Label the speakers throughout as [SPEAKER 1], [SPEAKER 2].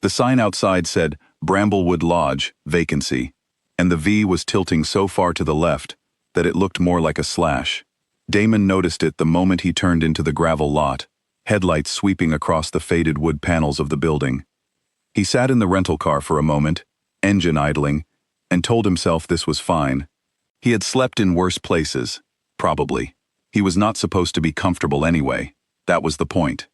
[SPEAKER 1] The sign outside said, Bramblewood Lodge, vacancy, and the V was tilting so far to the left that it looked more like a slash. Damon noticed it the moment he turned into the gravel lot, headlights sweeping across the faded wood panels of the building. He sat in the rental car for a moment, engine idling, and told himself this was fine. He had slept in worse places, probably. He was not supposed to be comfortable anyway. That was the point.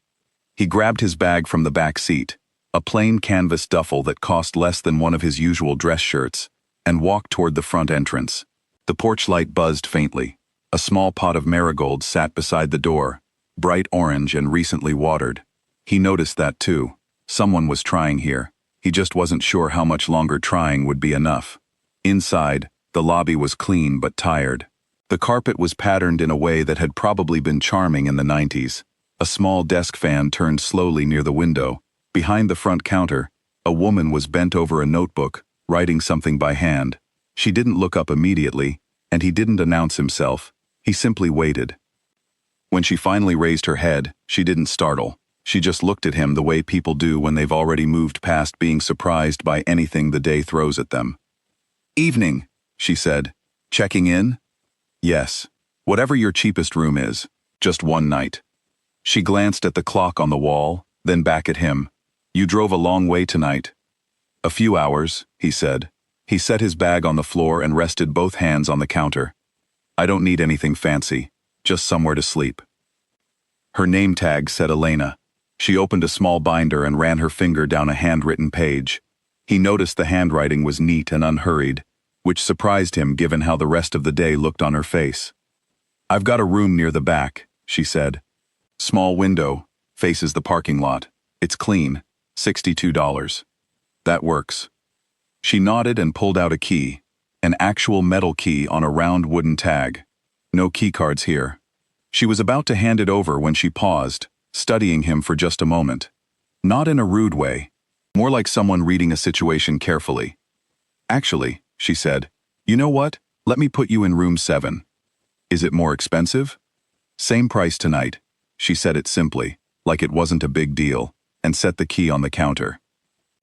[SPEAKER 1] He grabbed his bag from the back seat, a plain canvas duffel that cost less than one of his usual dress shirts, and walked toward the front entrance. The porch light buzzed faintly. A small pot of marigolds sat beside the door, bright orange and recently watered. He noticed that too. Someone was trying here. He just wasn't sure how much longer trying would be enough. Inside, the lobby was clean but tired. The carpet was patterned in a way that had probably been charming in the 90s. A small desk fan turned slowly near the window. Behind the front counter, a woman was bent over a notebook, writing something by hand. She didn't look up immediately, and he didn't announce himself. He simply waited. When she finally raised her head, she didn't startle. She just looked at him the way people do when they've already moved past being surprised by anything the day throws at them. "Evening," she said. "Checking in?" "Yes. Whatever your cheapest room is. Just one night." She glanced at the clock on the wall, then back at him. "You drove a long way tonight." "A few hours," he said. He set his bag on the floor and rested both hands on the counter. "I don't need anything fancy, just somewhere to sleep." Her name tag said Elena. She opened a small binder and ran her finger down a handwritten page. He noticed the handwriting was neat and unhurried, which surprised him given how the rest of the day looked on her face. "I've got a room near the back," she said. "Small window, faces the parking lot. It's clean, $62. That works." She nodded and pulled out a key, an actual metal key on a round wooden tag. No keycards here. She was about to hand it over when she paused, studying him for just a moment. Not in a rude way, more like someone reading a situation carefully. "Actually," she said, "you know what? Let me put you in room 7. Is it more expensive?" "Same price tonight." She said it simply, like it wasn't a big deal, and set the key on the counter.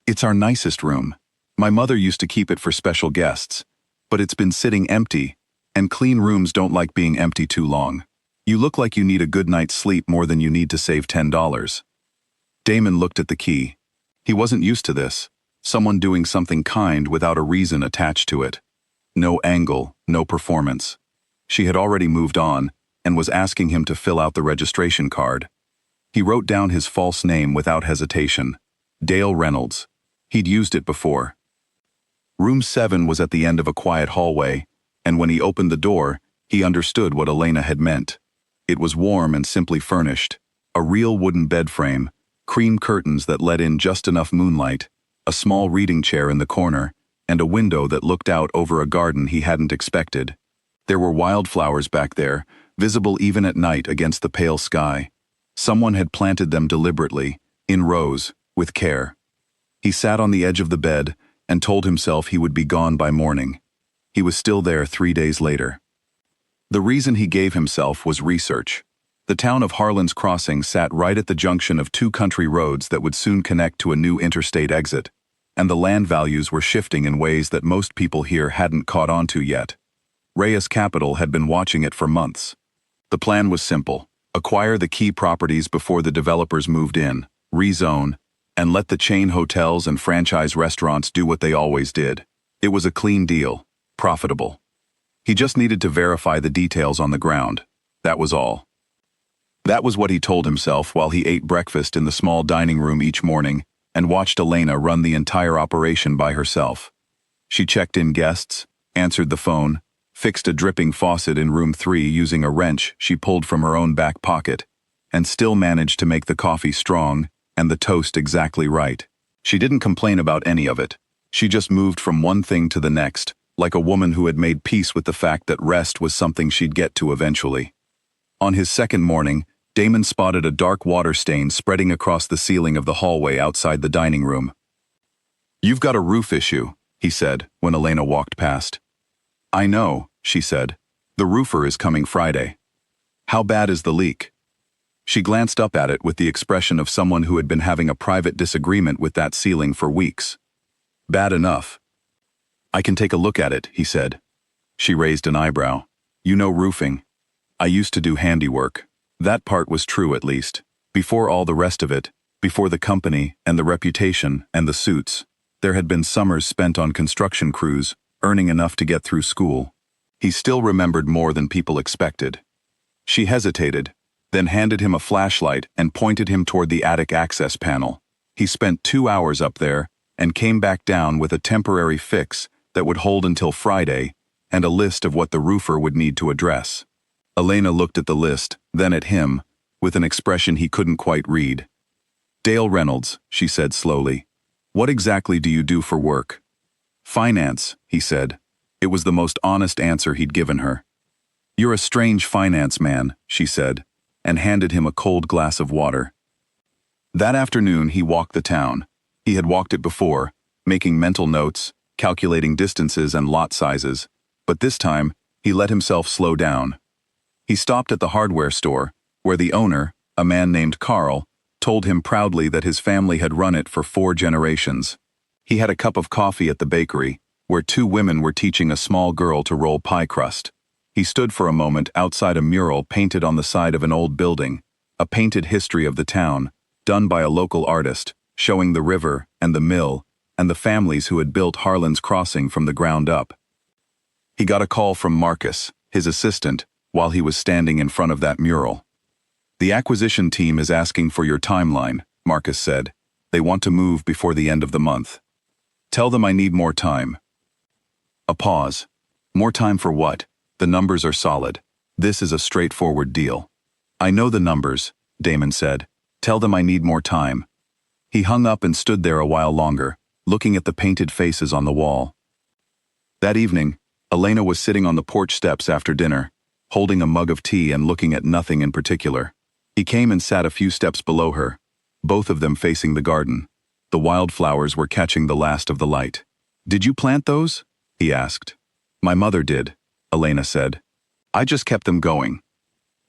[SPEAKER 1] "It's our nicest room. My mother used to keep it for special guests, but it's been sitting empty, and clean rooms don't like being empty too long. You look like you need a good night's sleep more than you need to save $10. Damon looked at the key. He wasn't used to this. Someone doing something kind without a reason attached to it. No angle, no performance. She had already moved on, and was asking him to fill out the registration card. He wrote down his false name without hesitation. Dale Reynolds. He'd used it before. Room 7 was at the end of a quiet hallway, and when he opened the door, he understood what Elena had meant. It was warm and simply furnished. A real wooden bed frame, cream curtains that let in just enough moonlight, a small reading chair in the corner, and a window that looked out over a garden he hadn't expected. There were wildflowers back there, visible even at night against the pale sky. Someone had planted them deliberately, in rows, with care. He sat on the edge of the bed and told himself he would be gone by morning. He was still there 3 days later. The reason he gave himself was research. The town of Harlan's Crossing sat right at the junction of 2 country roads that would soon connect to a new interstate exit, and the land values were shifting in ways that most people here hadn't caught on to yet. Reyes Capital had been watching it for months. The plan was simple: acquire the key properties before the developers moved in, rezone, and let the chain hotels and franchise restaurants do what they always did. It was a clean deal, profitable. He just needed to verify the details on the ground. That was all. That was what he told himself while he ate breakfast in the small dining room each morning and watched Elena run the entire operation by herself. She checked in guests, answered the phone, fixed a dripping faucet in room 3 using a wrench she pulled from her own back pocket, and still managed to make the coffee strong and the toast exactly right. She didn't complain about any of it. She just moved from one thing to the next, like a woman who had made peace with the fact that rest was something she'd get to eventually. On his second morning, Damon spotted a dark water stain spreading across the ceiling of the hallway outside the dining room. "You've got a roof issue," he said when Elena walked past. "I know," she said. "The roofer is coming Friday." "How bad is the leak?" She glanced up at it with the expression of someone who had been having a private disagreement with that ceiling for weeks. Bad enough. I can take a look at it, he said. She raised an eyebrow. You know roofing. I used to do handiwork. That part was true at least. Before all the rest of it, before the company and the reputation and the suits, there had been summers spent on construction crews, earning enough to get through school. He still remembered more than people expected. She hesitated, then handed him a flashlight and pointed him toward the attic access panel. He spent 2 hours up there and came back down with a temporary fix that would hold until Friday and a list of what the roofer would need to address. Elena looked at the list, then at him, with an expression he couldn't quite read. Dale Reynolds, she said slowly. What exactly do you do for work? Finance, he said. It was the most honest answer he'd given her. You're a strange finance man, she said, and handed him a cold glass of water. That afternoon he walked the town. He had walked it before, making mental notes, calculating distances and lot sizes, but this time he let himself slow down. He stopped at the hardware store, where the owner, a man named Carl, told him proudly that his family had run it for 4 generations. He had a cup of coffee at the bakery, where 2 women were teaching a small girl to roll pie crust. He stood for a moment outside a mural painted on the side of an old building, a painted history of the town, done by a local artist, showing the river and the mill and the families who had built Harlan's Crossing from the ground up. He got a call from Marcus, his assistant, while he was standing in front of that mural. The acquisition team is asking for your timeline, Marcus said. They want to move before the end of the month. Tell them I need more time. A pause. More time for what? The numbers are solid. This is a straightforward deal. I know the numbers, Damon said. Tell them I need more time. He hung up and stood there a while longer, looking at the painted faces on the wall. That evening, Elena was sitting on the porch steps after dinner, holding a mug of tea and looking at nothing in particular. He came and sat a few steps below her, both of them facing the garden. The wildflowers were catching the last of the light. Did you plant those? He asked. My mother did, Elena said. I just kept them going.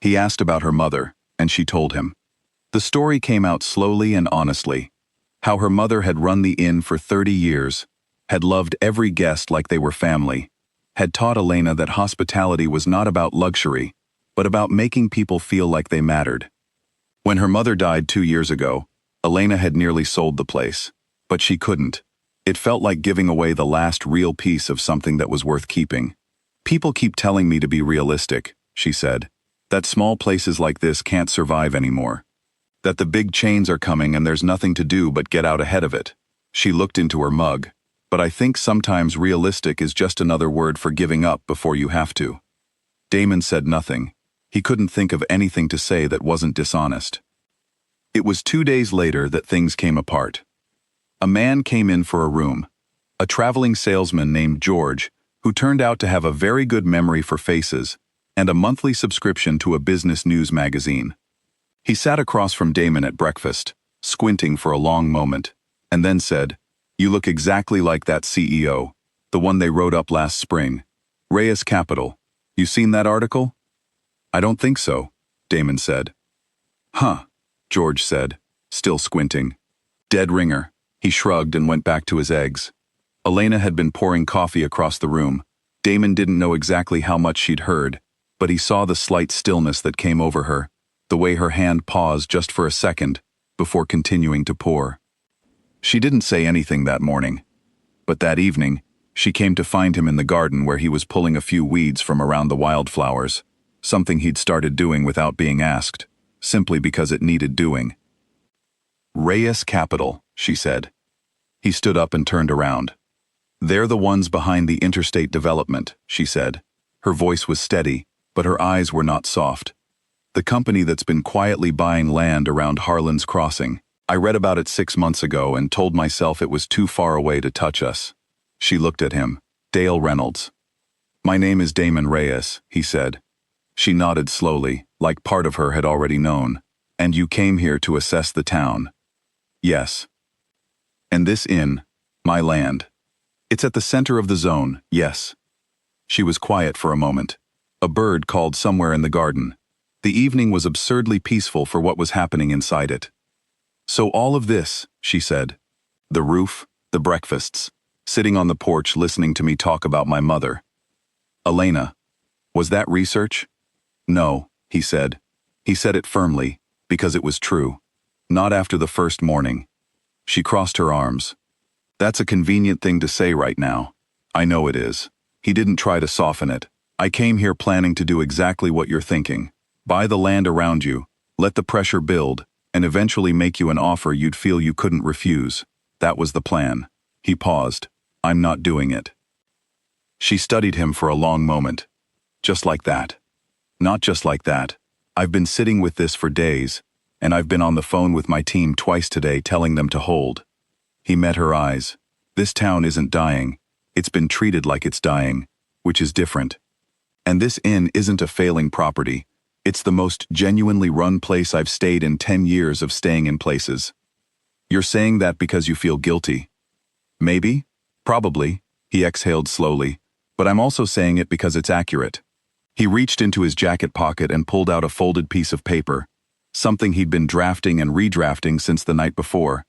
[SPEAKER 1] He asked about her mother, and she told him. The story came out slowly and honestly. How her mother had run the inn for 30 years, had loved every guest like they were family, had taught Elena that hospitality was not about luxury, but about making people feel like they mattered. When her mother died 2 years ago, Elena had nearly sold the place, but she couldn't. It felt like giving away the last real piece of something that was worth keeping. People keep telling me to be realistic, she said, that small places like this can't survive anymore. That the big chains are coming and there's nothing to do but get out ahead of it. She looked into her mug. But I think sometimes realistic is just another word for giving up before you have to. Damon said nothing. He couldn't think of anything to say that wasn't dishonest. It was 2 days later that things came apart. A man came in for a room. A traveling salesman named George, who turned out to have a very good memory for faces and a monthly subscription to a business news magazine. He sat across from Damon at breakfast, squinting for a long moment, and then said, You look exactly like that CEO, the one they wrote up last spring. Reyes Capital. You seen that article? I don't think so, Damon said. Huh, George said, still squinting. Dead ringer. He shrugged and went back to his eggs. Elena had been pouring coffee across the room. Damon didn't know exactly how much she'd heard, but he saw the slight stillness that came over her, the way her hand paused just for a second before continuing to pour. She didn't say anything that morning, but that evening, she came to find him in the garden where he was pulling a few weeds from around the wildflowers, something he'd started doing without being asked, simply because it needed doing. Reyes Capital, she said. He stood up and turned around. They're the ones behind the interstate development, she said. Her voice was steady, but her eyes were not soft. The company that's been quietly buying land around Harlan's Crossing. I read about it 6 months ago and told myself it was too far away to touch us. She looked at him. Dale Reynolds. My name is Damon Reyes, he said. She nodded slowly, like part of her had already known. And you came here to assess the town. Yes. And this inn, my land. It's at the center of the zone, yes. She was quiet for a moment. A bird called somewhere in the garden. The evening was absurdly peaceful for what was happening inside it. "So all of this," she said. "The roof, the breakfasts, sitting on the porch listening to me talk about my mother. Elena, was that research?" "No," he said. He said it firmly, because it was true. "Not after the first morning." She crossed her arms. "That's a convenient thing to say right now. I know it is." He didn't try to soften it. "I came here planning to do exactly what you're thinking. Buy the land around you, let the pressure build, and eventually make you an offer you'd feel you couldn't refuse. That was the plan." He paused. "I'm not doing it." She studied him for a long moment. "Just like that." "Not just like that. I've been sitting with this for days, and I've been on the phone with my team twice today telling them to hold." He met her eyes. "This town isn't dying. It's been treated like it's dying, which is different. And this inn isn't a failing property. It's the most genuinely run place I've stayed in 10 years of staying in places." "You're saying that because you feel guilty?" "Maybe. Probably." He exhaled slowly. "But I'm also saying it because it's accurate." He reached into his jacket pocket and pulled out a folded piece of paper, something he'd been drafting and redrafting since the night before.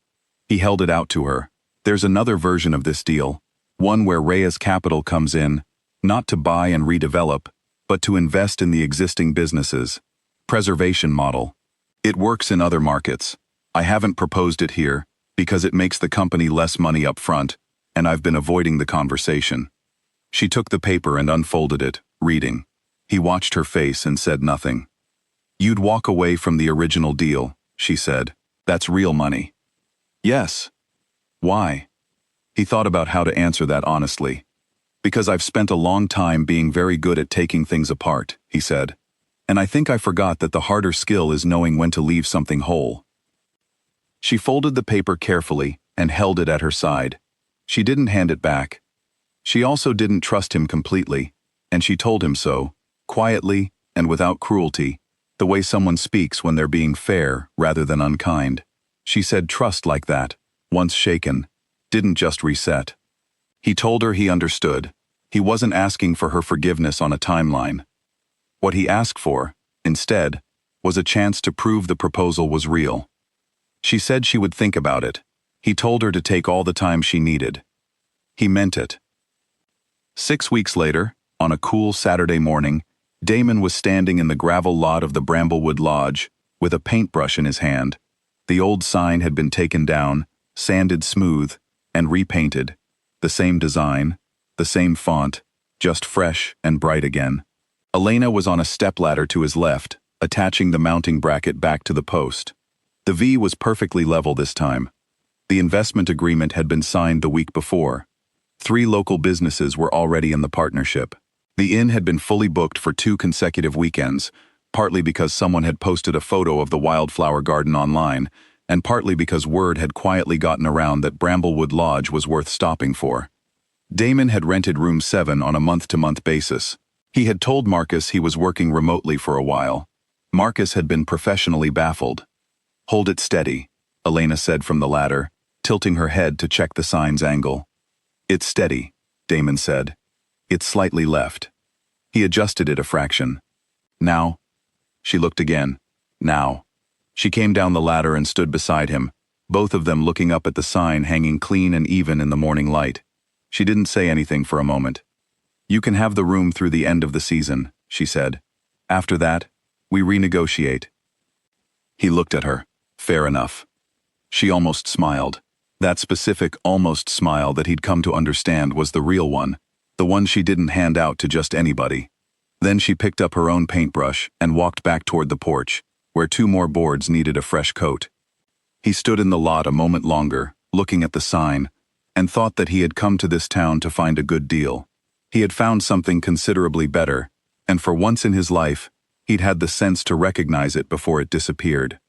[SPEAKER 1] He held it out to her. "There's another version of this deal, one where Reyes Capital comes in, not to buy and redevelop, but to invest in the existing businesses. Preservation model. It works in other markets. I haven't proposed it here, because it makes the company less money up front, and I've been avoiding the conversation." She took the paper and unfolded it, reading. He watched her face and said nothing. "You'd walk away from the original deal," she said. "That's real money." "Yes." "Why?" He thought about how to answer that honestly. "Because I've spent a long time being very good at taking things apart," he said. "And I think I forgot that the harder skill is knowing when to leave something whole." She folded the paper carefully and held it at her side. She didn't hand it back. She also didn't trust him completely, and she told him so, quietly and without cruelty, the way someone speaks when they're being fair rather than unkind. She said trust like that, once shaken, didn't just reset. He told her he understood. He wasn't asking for her forgiveness on a timeline. What he asked for, instead, was a chance to prove the proposal was real. She said she would think about it. He told her to take all the time she needed. He meant it. 6 weeks later, on a cool Saturday morning, Damon was standing in the gravel lot of the Bramblewood Lodge, with a paintbrush in his hand. The old sign had been taken down, sanded smooth, and repainted. The same design, the same font, just fresh and bright again. Elena was on a stepladder to his left, attaching the mounting bracket back to the post. The V was perfectly level this time. The investment agreement had been signed the week before. 3 local businesses were already in the partnership. The inn had been fully booked for 2 consecutive weekends, partly because someone had posted a photo of the wildflower garden online, and partly because word had quietly gotten around that Bramblewood Lodge was worth stopping for. Damon had rented room 7 on a month-to-month basis. He had told Marcus he was working remotely for a while. Marcus had been professionally baffled. "Hold it steady," Elena said from the ladder, tilting her head to check the sign's angle. "It's steady," Damon said. "It's slightly left." He adjusted it a fraction. "Now?" She looked again. "Now." She came down the ladder and stood beside him, both of them looking up at the sign hanging clean and even in the morning light. She didn't say anything for a moment. "You can have the room through the end of the season," she said. "After that, we renegotiate." He looked at her. Fair enough. She almost smiled. That specific almost smile that he'd come to understand was the real one, the one she didn't hand out to just anybody. Then she picked up her own paintbrush and walked back toward the porch, where 2 more boards needed a fresh coat. He stood in the lot a moment longer, looking at the sign, and thought that he had come to this town to find a good deal. He had found something considerably better, and for once in his life, he'd had the sense to recognize it before it disappeared.